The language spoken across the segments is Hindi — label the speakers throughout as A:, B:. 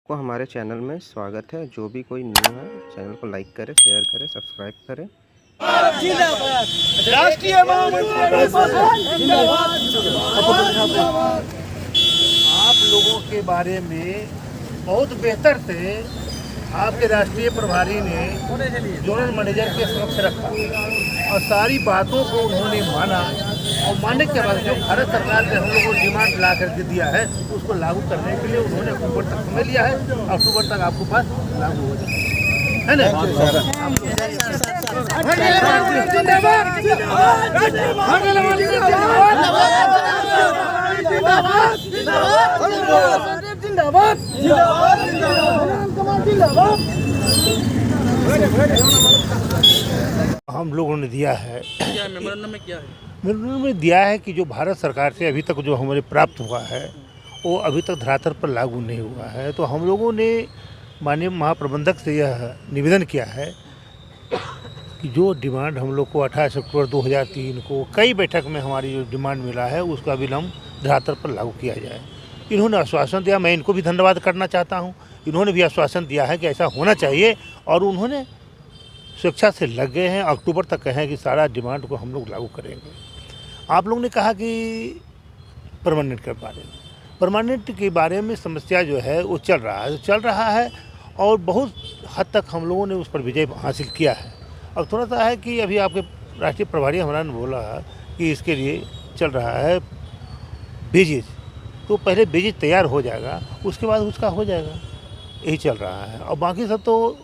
A: आपको हमारे चैनल में स्वागत है। जो भी कोई न्यू है चैनल को लाइक करें, शेयर करें, सब्सक्राइब करें।
B: राष्ट्रीय आप लोगों के बारे में बहुत बेहतर से आपके राष्ट्रीय प्रभारी ने जोनल मैनेजर के समक्ष रखा और सारी बातों को उन्होंने माना और मानने के बाद जो भारत सरकार ने हम लोगों को डिमांड ला करके दिया है उसको लागू करने के लिए उन्होंने अक्टूबर तक समय लिया है। अक्टूबर तक आपको पास लागू हो जाए, है ना? हम लोगों ने दिया है,
C: क्या मेमोरेंडम में क्या है?
B: मेमोरेंडम में दिया है कि जो भारत सरकार से अभी तक जो हमें प्राप्त हुआ है वो अभी तक धरातल पर लागू नहीं हुआ है। तो हम लोगों ने माननीय महाप्रबंधक से यह निवेदन किया है कि जो डिमांड हम लोग को 28 अक्टूबर 2003 को कई बैठक में हमारी जो डिमांड मिला है उसका अविलंब धरातल पर लागू किया जाए। इन्होंने आश्वासन दिया, मैं इनको भी धन्यवाद करना चाहता हूँ। इन्होंने भी आश्वासन दिया है कि ऐसा होना चाहिए और उन्होंने स्वेच्छा से लग गए हैं। अक्टूबर तक कहें कि सारा डिमांड को हम लोग लागू करेंगे। आप लोग ने कहा कि परमानेंट के बारे में, परमानेंट के बारे में समस्या जो है वो चल रहा है और बहुत हद तक हम लोगों ने उस पर विजय हासिल किया है। अब थोड़ा सा है कि अभी आपके राष्ट्रीय प्रभारी हमारा ने बोला कि इसके लिए चल रहा है बेजिज, तो पहले बेजिज तैयार हो जाएगा उसके बाद उसका हो जाएगा, यही चल रहा है। और बाकी सब तो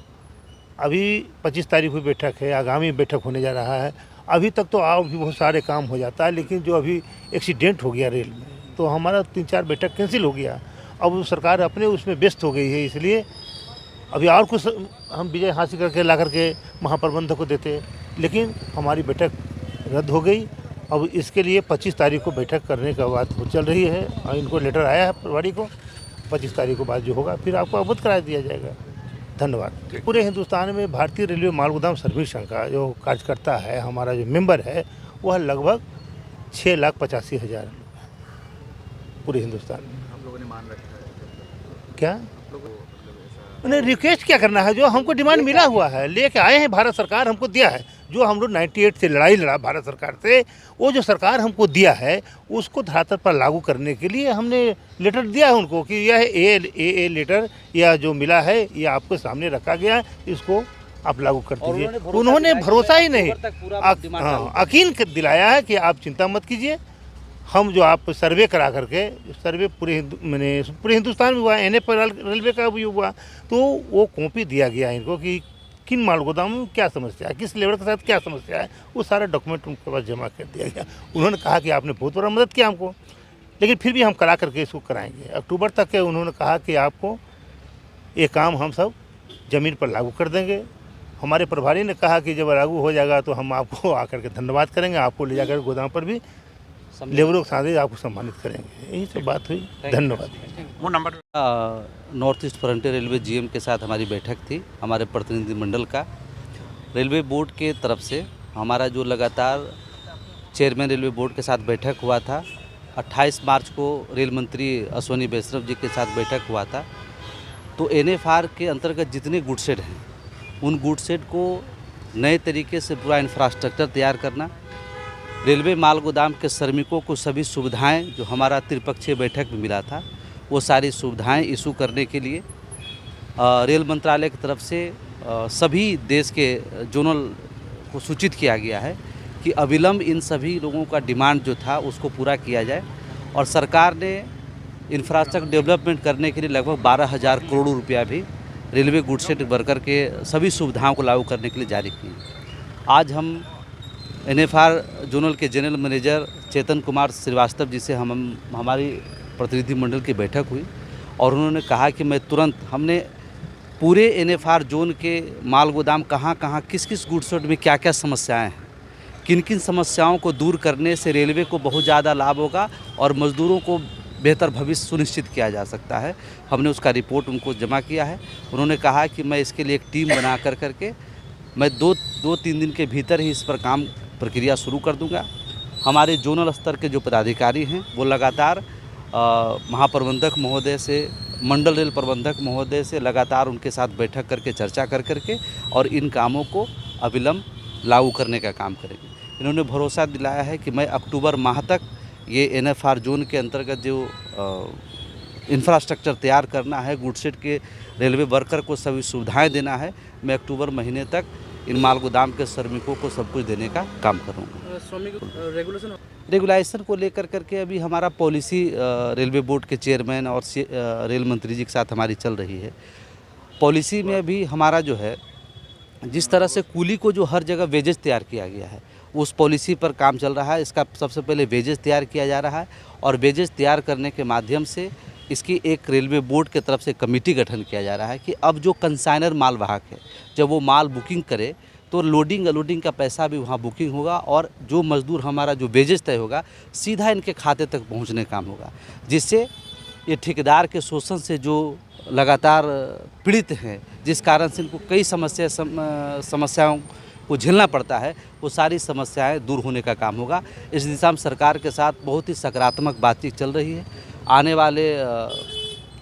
B: अभी 25 तारीख को बैठक है, आगामी बैठक होने जा रहा है। अभी तक तो और भी बहुत सारे काम हो जाता है, लेकिन जो अभी एक्सीडेंट हो गया रेल में तो हमारा 3-4 बैठक कैंसिल हो गया। अब सरकार अपने उसमें व्यस्त हो गई है, इसलिए अभी और कुछ हम विजय हासिल करके ला करके महाप्रबंधक को देते, लेकिन हमारी बैठक रद्द हो गई। अब इसके लिए 25 तारीख को बैठक करने का बात चल रही है और इनको लेटर आया है प्रभारी को। 25 तारीख को बाद जो होगा फिर आपको अवगत करा दिया जाएगा। धन्यवाद। पूरे हिंदुस्तान में भारतीय रेलवे माल गोदाम सर्विस संघ का जो कार्यकर्ता है, हमारा जो मेंबर है, वह लगभग 6,85,000 पूरे हिंदुस्तान में।
C: हम लोगों ने मान रखा है
B: क्या उन्हें रिक्वेस्ट क्या करना है? जो हमको डिमांड मिला हुआ है लेके आए हैं, भारत सरकार हमको दिया है। जो हम लोग 98 से लड़ाई लड़ा भारत सरकार से, वो जो सरकार हमको दिया है उसको धरातल पर लागू करने के लिए हमने लेटर दिया है उनको कि यह ए लेटर या जो मिला है ये आपके सामने रखा गया है, इसको आप लागू कर दीजिए। उन्होंने भरोसा ही नहीं, यकीन दिलाया है कि आप चिंता मत कीजिए, हम जो आप सर्वे करा करके, सर्वे पूरे हिंदुस्तान में हुआ, NA पर रेलवे का भी हुआ, तो वो कॉपी दिया गया इनको कि किन माल गोदाम में क्या समस्या है, किस लेबर के साथ क्या समस्या है, वो सारा डॉक्यूमेंट उनके पास जमा कर दिया गया। उन्होंने कहा कि आपने बहुत बड़ा मदद किया हमको, लेकिन फिर भी हम करा करके इसको कराएंगे। अक्टूबर तक के उन्होंने कहा कि आपको ये काम हम सब ज़मीन पर लागू कर देंगे। हमारे प्रभारी ने कहा कि जब लागू हो जाएगा तो हम आपको आकर के धन्यवाद करेंगे, आपको ले जाकर गोदाम पर भी लेबरों के साथ आपको सम्मानित करेंगे। यही सब बात हुई। धन्यवाद।
C: वो number
D: north east frontier railway GM के साथ हमारी बैठक थी, हमारे प्रतिनिधिमंडल का। रेलवे बोर्ड के तरफ से हमारा जो लगातार चेयरमैन रेलवे बोर्ड के साथ बैठक हुआ था, 28 मार्च को रेल मंत्री अश्विनी वैष्णव जी के साथ बैठक हुआ था। तो NFR के अंतर्गत जितने गुडसेड हैं उन गुडसेड को नए तरीके से पूरा इंफ्रास्ट्रक्चर तैयार करना, रेलवे माल गोदाम के श्रमिकों को सभी सुविधाएं जो हमारा त्रिपक्षीय बैठक में मिला था वो सारी सुविधाएं इशू करने के लिए रेल मंत्रालय की तरफ से सभी देश के जोनल को सूचित किया गया है कि अविलंब इन सभी लोगों का डिमांड जो था उसको पूरा किया जाए। और सरकार ने इंफ्रास्ट्रक्चर डेवलपमेंट करने के लिए लगभग 12,000 करोड़ रुपया भी रेलवे गुडसेड वर्कर के सभी सुविधाओं को लागू करने के लिए जारी किए। आज हम NFR जोनल के जनरल मैनेजर चेतन कुमार श्रीवास्तव जी से हमारी प्रतिनिधिमंडल की बैठक हुई और उन्होंने कहा कि मैं तुरंत, हमने पूरे NFR जोन के माल गोदाम कहाँ किस गुडसेड में क्या समस्याएं हैं, किन समस्याओं को दूर करने से रेलवे को बहुत ज़्यादा लाभ होगा और मज़दूरों को बेहतर भविष्य सुनिश्चित किया जा सकता है। हमने उसका रिपोर्ट उनको जमा किया है। उन्होंने कहा कि मैं इसके लिए एक टीम बना करके मैं 2-3 दिन के भीतर ही इस पर काम प्रक्रिया शुरू कर दूंगा। हमारे जोनल स्तर के जो पदाधिकारी हैं वो लगातार महाप्रबंधक महोदय से मंडल रेल प्रबंधक महोदय से लगातार उनके साथ बैठक करके चर्चा कर करके और इन कामों को अविलंब लागू करने का काम करेंगे। इन्होंने भरोसा दिलाया है कि मैं अक्टूबर माह तक ये NFR जोन के अंतर्गत जो इंफ्रास्ट्रक्चर तैयार करना है, गुडसेट के रेलवे वर्कर को सभी सुविधाएं देना है, मैं अक्टूबर महीने तक इन माल गोदाम के श्रमिकों को सब कुछ देने का काम करूँगा।
C: श्रमिक
D: रेगुलाइजेशन को लेकर करके अभी हमारा पॉलिसी रेलवे बोर्ड के चेयरमैन और रेल मंत्री जी के साथ हमारी चल रही है। पॉलिसी में अभी हमारा जो है, जिस तरह से कूली को जो हर जगह वेजेस तैयार किया गया है, उस पॉलिसी पर काम चल रहा है। इसका सबसे पहले वेजेस तैयार किया जा रहा है और वेजेस तैयार करने के माध्यम से इसकी एक रेलवे बोर्ड के तरफ से कमेटी गठन किया जा रहा है कि अब जो कंसाइनर माल वाहक है, जब वो माल बुकिंग करे तो लोडिंग अनलोडिंग का पैसा भी वहाँ बुकिंग होगा और जो मजदूर हमारा जो वेजेस तय होगा सीधा इनके खाते तक पहुँचने काम होगा, जिससे ये ठेकेदार के शोषण से जो लगातार पीड़ित हैं, जिस कारण से इनको कई समस्याओं को झेलना पड़ता है, वो सारी समस्याएं दूर होने का काम होगा। इस दिशा में सरकार के साथ बहुत ही सकारात्मक बातचीत चल रही है। आने वाले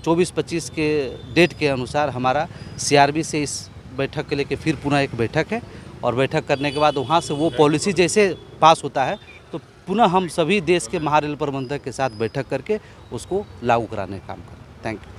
D: 24-25 के डेट के अनुसार हमारा CRB से इस बैठक के लेके फिर पुनः एक बैठक है और बैठक करने के बाद वहाँ से वो पॉलिसी जैसे पास होता है तो पुनः हम सभी देश के महारेल प्रबंधक के साथ बैठक करके उसको लागू कराने का काम करें। Thank you.